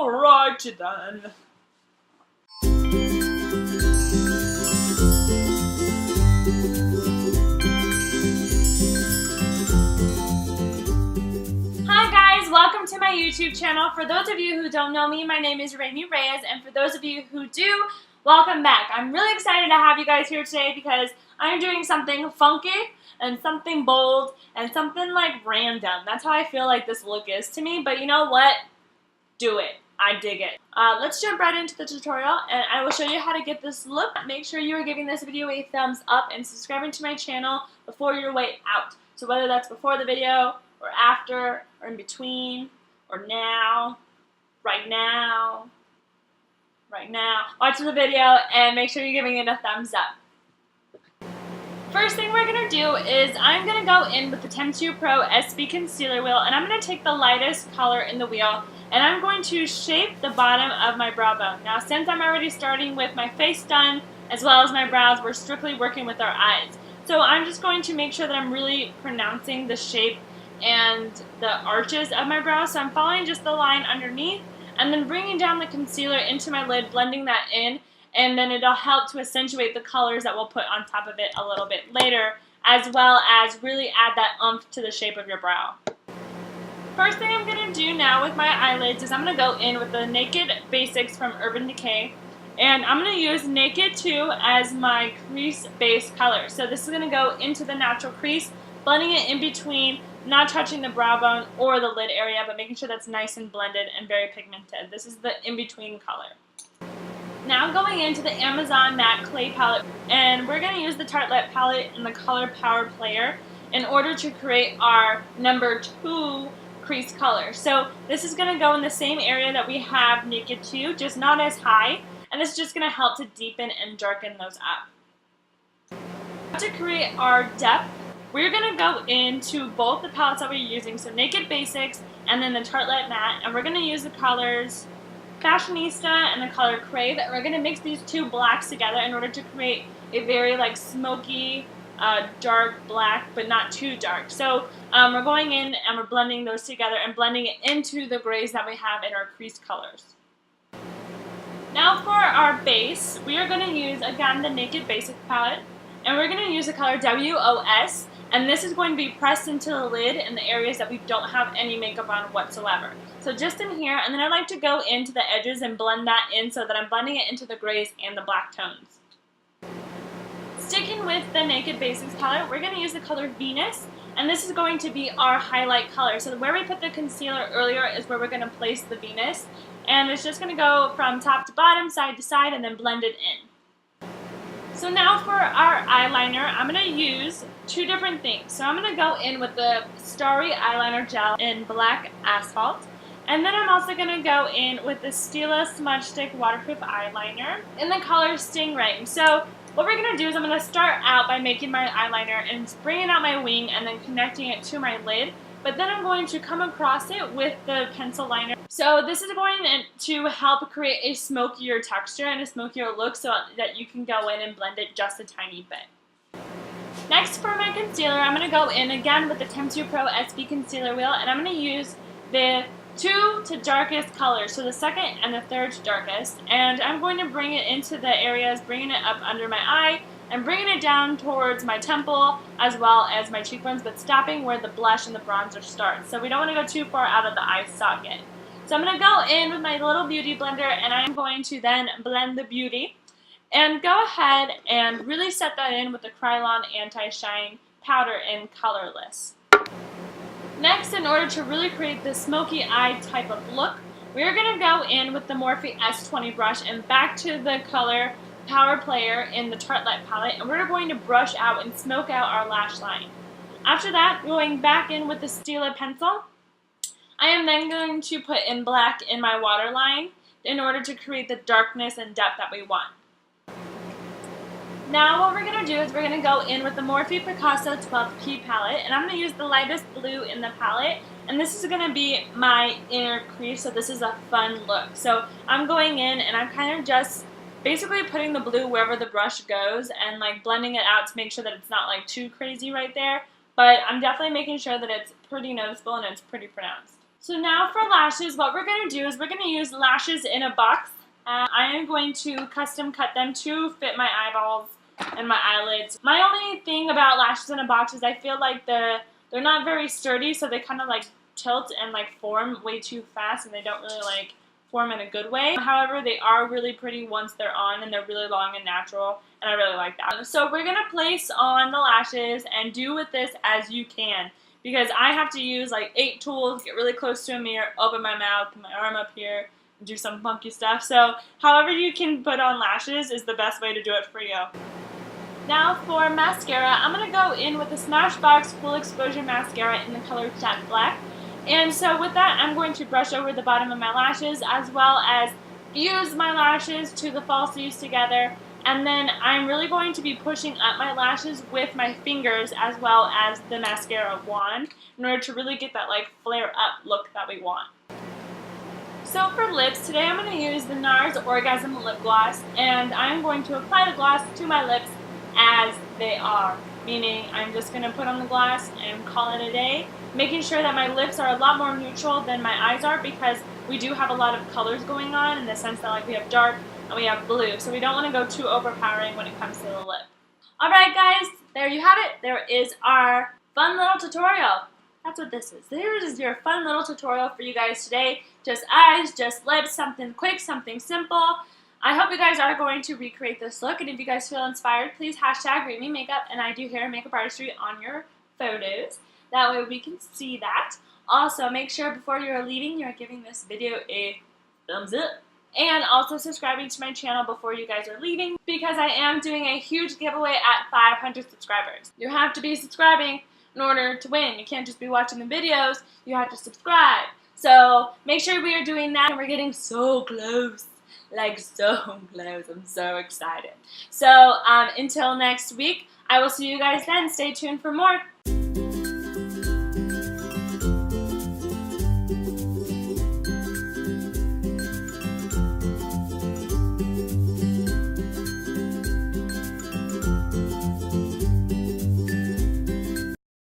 Alright then. Hi guys, welcome to my YouTube channel. For those of you who don't know me, my name is Raemie Reyes, and for those of you who do, welcome back. I'm really excited to have you guys here today because I'm doing something funky and something bold and something like random. That's how I feel like this look is to me, but you know what? Do it. I dig it. Let's jump right into the tutorial and I will show you how to get this look. Make sure you are giving this video a thumbs up and subscribing to my channel before your way out. So whether that's before the video or after or in between or now, right now, watch the video and make sure you're giving it a thumbs up. First thing we're going to do is I'm going to go in with the Temptu Pro SB Concealer Wheel and I'm going to take the lightest color in the wheel and I'm going to shape the bottom of my brow bone. Now since I'm already starting with my face done as well as my brows, we're strictly working with our eyes. So I'm just going to make sure that I'm really pronouncing the shape and the arches of my brows. So I'm following just the line underneath and then bringing down the concealer into my lid, blending that in. And then it'll help to accentuate the colors that we'll put on top of it a little bit later, as well as really add that oomph to the shape of your brow. First thing I'm going to do now with my eyelids is I'm going to go in with the Naked Basics from Urban Decay. And I'm going to use Naked 2 as my crease base color. So this is going to go into the natural crease, blending it in between, not touching the brow bone or the lid area, but making sure that's nice and blended and very pigmented. This is the in-between color. Now going into the Amazon Matte Clay Palette, and we're going to use the Tartelette palette in the color Power Player in order to create our number 2 crease color. So this is going to go in the same area that we have Naked 2, just not as high, and this is just going to help to deepen and darken those up. To create our depth, we're going to go into both the palettes that we're using, so Naked Basics and then the Tartelette Matte, and we're going to use the colors Fashionista and the color Crave, and we're going to mix these two blacks together in order to create a very like smoky, dark black, but not too dark. So we're going in and we're blending those together and blending it into the grays that we have in our crease colors. Now for our base, we are going to use again the Naked Basic palette, and we're going to use the color W.O.S, and this is going to be pressed into the lid in the areas that we don't have any makeup on whatsoever. So just in here, and then I like to go into the edges and blend that in so that I'm blending it into the grays and the black tones. Sticking with the Naked Basics palette, we're going to use the color Venus, and this is going to be our highlight color. So where we put the concealer earlier is where we're going to place the Venus, and it's just going to go from top to bottom, side to side, and then blend it in. So now for our eyeliner, I'm going to use two different things. So I'm going to go in with the Starry eyeliner gel in black Asphalt. And then I'm also going to go in with the Stilla Smudge Stick Waterproof Eyeliner in the color Stingray. So what we're going to do is I'm going to start out by making my eyeliner and bringing out my wing and then connecting it to my lid. But then I'm going to come across it with the pencil liner. So this is going to help create a smokier texture and a smokier look so that you can go in and blend it just a tiny bit. Next for my concealer, I'm going to go in again with the Temptu Pro SB Concealer Wheel, and I'm going to use the 2 to darkest colors, so the second and the third darkest, and I'm going to bring it into the areas, bringing it up under my eye, and bringing it down towards my temple as well as my cheekbones, but stopping where the blush and the bronzer start. So we don't want to go too far out of the eye socket. So I'm going to go in with my little beauty blender and I'm going to then blend the beauty. And go ahead and really set that in with the Kryolan Anti-Shine Powder in Colorless. Next, in order to really create this smoky eye type of look, we're going to go in with the Morphe S20 brush and back to the color Power Player in the Tartelette palette, and we're going to brush out and smoke out our lash line. After that, going back in with the Stilla pencil, I am then going to put in black in my waterline in order to create the darkness and depth that we want. Now what we're going to do is we're going to go in with the Morphe Picasso 12P palette, and I'm going to use the lightest blue in the palette, and this is going to be my inner crease, so this is a fun look. So I'm going in and I'm kind of just basically putting the blue wherever the brush goes and like blending it out to make sure that it's not like too crazy right there, but I'm definitely making sure that it's pretty noticeable and it's pretty pronounced. So now for lashes, what we're going to do is we're going to use lashes in a box. I am going to custom cut them to fit my eyeballs and my eyelids. My only thing about lashes in a box is I feel like they're not very sturdy, so they kind of like tilt and like form way too fast, and they don't really like form in a good way. However, they are really pretty once they're on, and they're really long and natural, and I really like that. So we're going to place on the lashes, and do with this as you can, because I have to use like 8 tools, get really close to a mirror, open my mouth, put my arm up here, and do some funky stuff. So however you can put on lashes is the best way to do it for you. Now for mascara, I'm going to go in with the Smashbox Full Exposure Mascara in the color Jet Black. And so with that, I'm going to brush over the bottom of my lashes as well as fuse my lashes to the false leaves together. And then I'm really going to be pushing up my lashes with my fingers as well as the mascara wand in order to really get that like flare up look that we want. So for lips, today I'm going to use the Nars Orgasm Lip Gloss, and I'm going to apply the gloss to my lips as they are. Meaning I'm just going to put on the gloss and call it a day, making sure that my lips are a lot more neutral than my eyes are, because we do have a lot of colors going on in the sense that like we have dark and we have blue, so we don't want to go too overpowering when it comes to the lip. Alright guys, there you have it. There is our fun little tutorial. That's what this is. There is your fun little tutorial for you guys today. Just eyes, just lips, something quick, something simple. I hope you guys are going to recreate this look, and if you guys feel inspired, please hashtag Raemiemakeup and IDoHairandMakeupArtistry on your photos. That way we can see that. Also, make sure before you're leaving, you're giving this video a thumbs up. And also subscribing to my channel before you guys are leaving, because I am doing a huge giveaway at 500 subscribers. You have to be subscribing in order to win. You can't just be watching the videos, you have to subscribe. So make sure we are doing that, and we're getting so close. Like so close. I'm so excited. So until next week, I will see you guys then. Stay tuned for more.